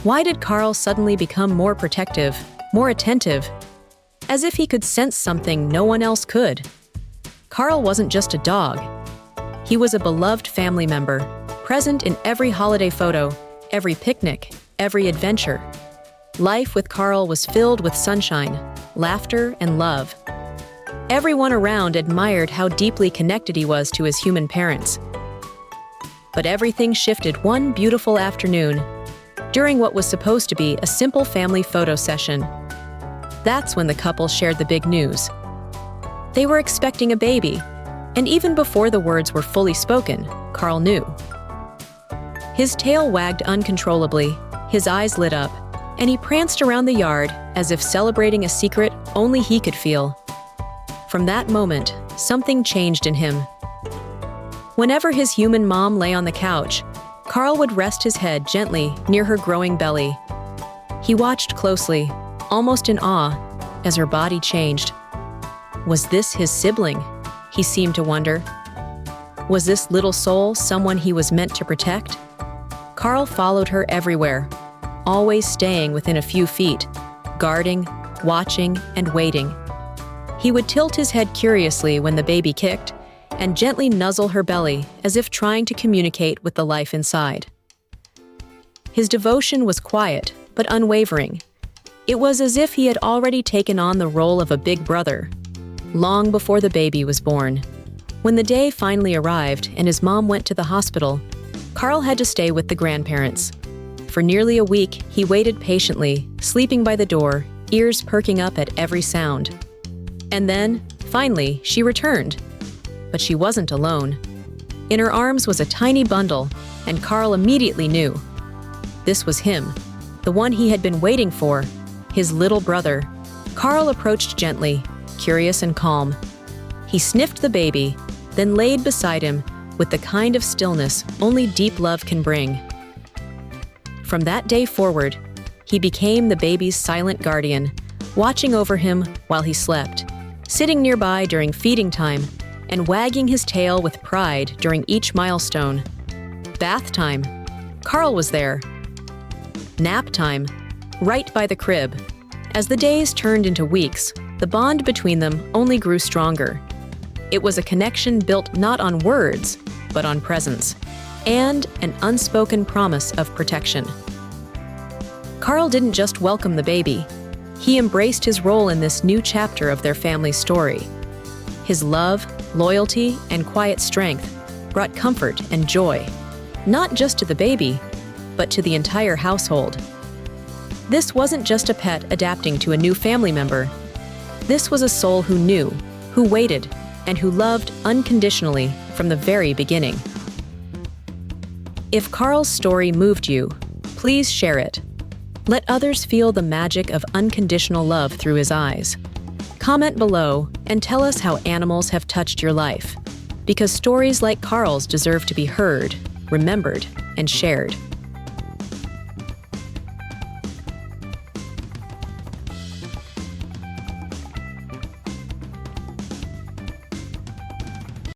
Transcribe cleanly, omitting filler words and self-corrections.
Why did Carl suddenly become more protective, more attentive, as if he could sense something no one else could? Carl wasn't just a dog. He was a beloved family member, present in every holiday photo, every picnic, every adventure. Life with Carl was filled with sunshine, laughter, and love. Everyone around admired how deeply connected he was to his human parents. But everything shifted one beautiful afternoon, during what was supposed to be a simple family photo session. That's when the couple shared the big news. They were expecting a baby, and even before the words were fully spoken, Carl knew. His tail wagged uncontrollably, his eyes lit up, and he pranced around the yard as if celebrating a secret only he could feel. From that moment, something changed in him. Whenever his human mom lay on the couch, Carl would rest his head gently near her growing belly. He watched closely, almost in awe, as her body changed. Was this his sibling? He seemed to wonder. Was this little soul someone he was meant to protect? Carl followed her everywhere, always staying within a few feet, guarding, watching, and waiting. He would tilt his head curiously when the baby kicked, and gently nuzzle her belly as if trying to communicate with the life inside. His devotion was quiet, but unwavering. It was as if he had already taken on the role of a big brother, long before the baby was born. When the day finally arrived and his mom went to the hospital, Carl had to stay with the grandparents. For nearly a week, he waited patiently, sleeping by the door, ears perking up at every sound. And then, finally, she returned. But she wasn't alone. In her arms was a tiny bundle, and Carl immediately knew. This was him, the one he had been waiting for, his little brother. Carl approached gently, curious and calm. He sniffed the baby, then laid beside him with the kind of stillness only deep love can bring. From that day forward, he became the baby's silent guardian, watching over him while he slept, sitting nearby during feeding time, and wagging his tail with pride during each milestone. Bath time, Carl was there. Nap time, right by the crib. As the days turned into weeks, the bond between them only grew stronger. It was a connection built not on words, but on presence, and an unspoken promise of protection. Carl didn't just welcome the baby. He embraced his role in this new chapter of their family's story. His love, loyalty, and quiet strength brought comfort and joy, not just to the baby, but to the entire household. This wasn't just a pet adapting to a new family member. This was a soul who knew, who waited, and who loved unconditionally from the very beginning. If Carl's story moved you, please share it. Let others feel the magic of unconditional love through his eyes. Comment below and tell us how animals have touched your life, because stories like Carl's deserve to be heard, remembered, and shared.